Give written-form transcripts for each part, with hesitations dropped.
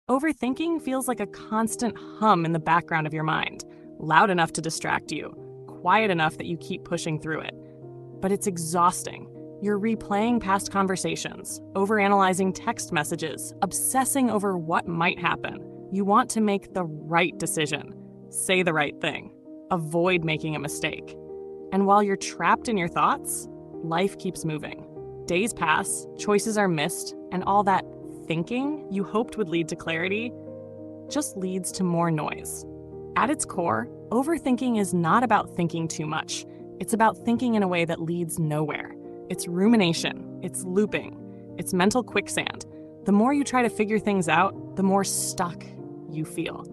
Overthinking feels like a constant hum in the background of your mind, loud enough to distract you, quiet enough that you keep pushing through it. But it's exhausting. You're replaying past conversations, overanalyzing text messages, obsessing over what might happen. You want to make the right decision, say the right thing, avoid making a mistake. And while you're trapped in your thoughts, life keeps moving. Days pass, choices are missed, and all that thinking you hoped would lead to clarity just leads to more noise. At its core, overthinking is not about thinking too much. It's about thinking in a way that leads nowhere. It's rumination, it's looping, it's mental quicksand. The more you try to figure things out, the more stuck you feel.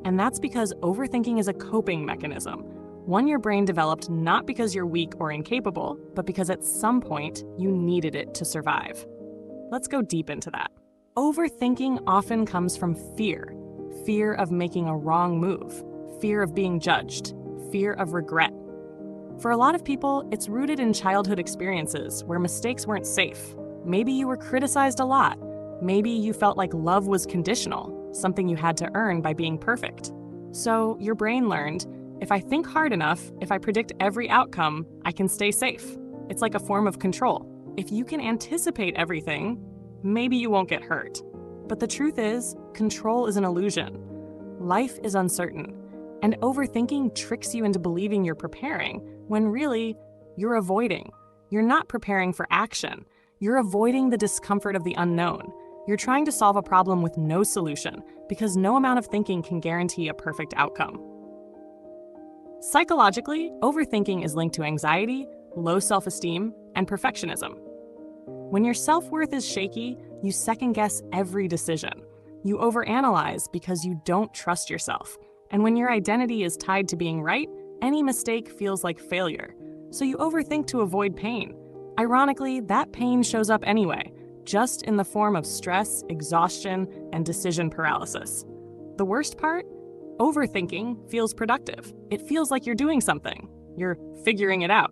And that's because overthinking is a coping mechanism, one your brain developed not because you're weak or incapable, but because at some point you needed it to survive. Let's go deep into that. Overthinking often comes from fear. Fear of making a wrong move, fear of being judged, fear of regret. For a lot of people, it's rooted in childhood experiences where mistakes weren't safe. Maybe you were criticized a lot. Maybe you felt like love was conditional, something you had to earn by being perfect. So your brain learned, if I think hard enough, if I predict every outcome, I can stay safe. It's like a form of control. If you can anticipate everything, maybe you won't get hurt. But the truth is, control is an illusion. Life is uncertain, and overthinking tricks you into believing you're preparing when really, you're avoiding. You're not preparing for action. You're avoiding the discomfort of the unknown. You're trying to solve a problem with no solution because no amount of thinking can guarantee a perfect outcome. Psychologically, overthinking is linked to anxiety, low self-esteem, and perfectionism. When your self-worth is shaky, you second-guess every decision. You overanalyze because you don't trust yourself. And when your identity is tied to being right, any mistake feels like failure. So you overthink to avoid pain. Ironically, that pain shows up anyway, just in the form of stress, exhaustion, and decision paralysis. The worst part? Overthinking feels productive. It feels like you're doing something. You're figuring it out.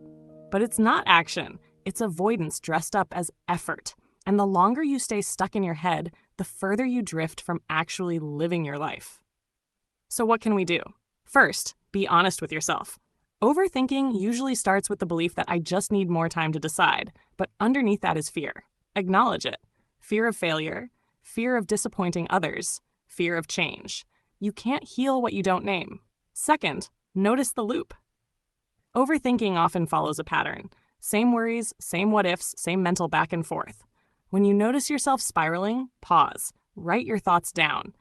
But it's not action. It's avoidance dressed up as effort. And the longer you stay stuck in your head, the further you drift from actually living your life. So what can we do? First, be honest with yourself. Overthinking usually starts with the belief that I just need more time to decide, but underneath that is fear. Acknowledge it. Fear of failure, fear of disappointing others, fear of change. You can't heal what you don't name. Second, notice the loop. Overthinking often follows a pattern. Same worries, same what-ifs, same mental back and forth. When you notice yourself spiraling, pause. Write your thoughts down.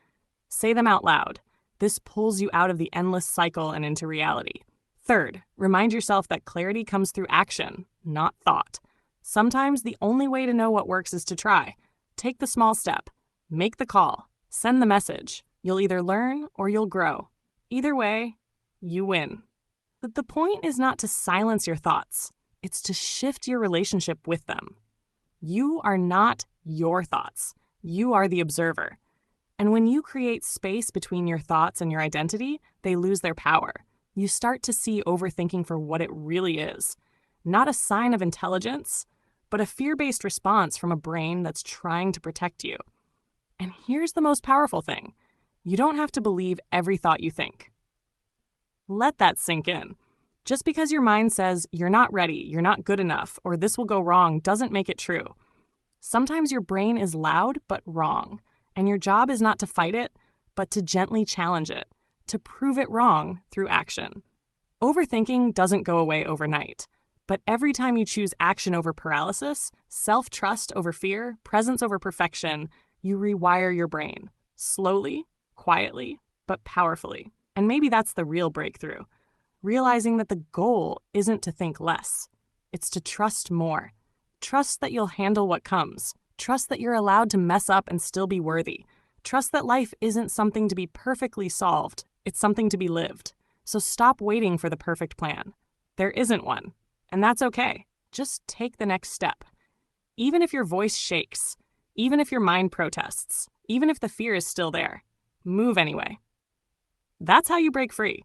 Say them out loud. This pulls you out of the endless cycle and into reality. Third, remind yourself that clarity comes through action, not thought. Sometimes the only way to know what works is to try. Take the small step. Make the call. Send the message. You'll either learn or you'll grow. Either way, you win. But the point is not to silence your thoughts. It's to shift your relationship with them. You are not your thoughts. You are the observer. And when you create space between your thoughts and your identity, they lose their power. You start to see overthinking for what it really is. Not a sign of intelligence, but a fear-based response from a brain that's trying to protect you. And here's the most powerful thing. You don't have to believe every thought you think. Let that sink in. Just because your mind says you're not ready, you're not good enough, or this will go wrong doesn't make it true. Sometimes your brain is loud but wrong, and your job is not to fight it, but to gently challenge it, to prove it wrong through action. Overthinking doesn't go away overnight, but every time you choose action over paralysis, self-trust over fear, presence over perfection, you rewire your brain, slowly, quietly, but powerfully. And maybe that's the real breakthrough. Realizing that the goal isn't to think less. It's to trust more. Trust that you'll handle what comes. Trust that you're allowed to mess up and still be worthy. Trust that life isn't something to be perfectly solved. It's something to be lived. So stop waiting for the perfect plan. There isn't one. And that's okay. Just take the next step. Even if your voice shakes, even if your mind protests, even if the fear is still there, move anyway. That's how you break free.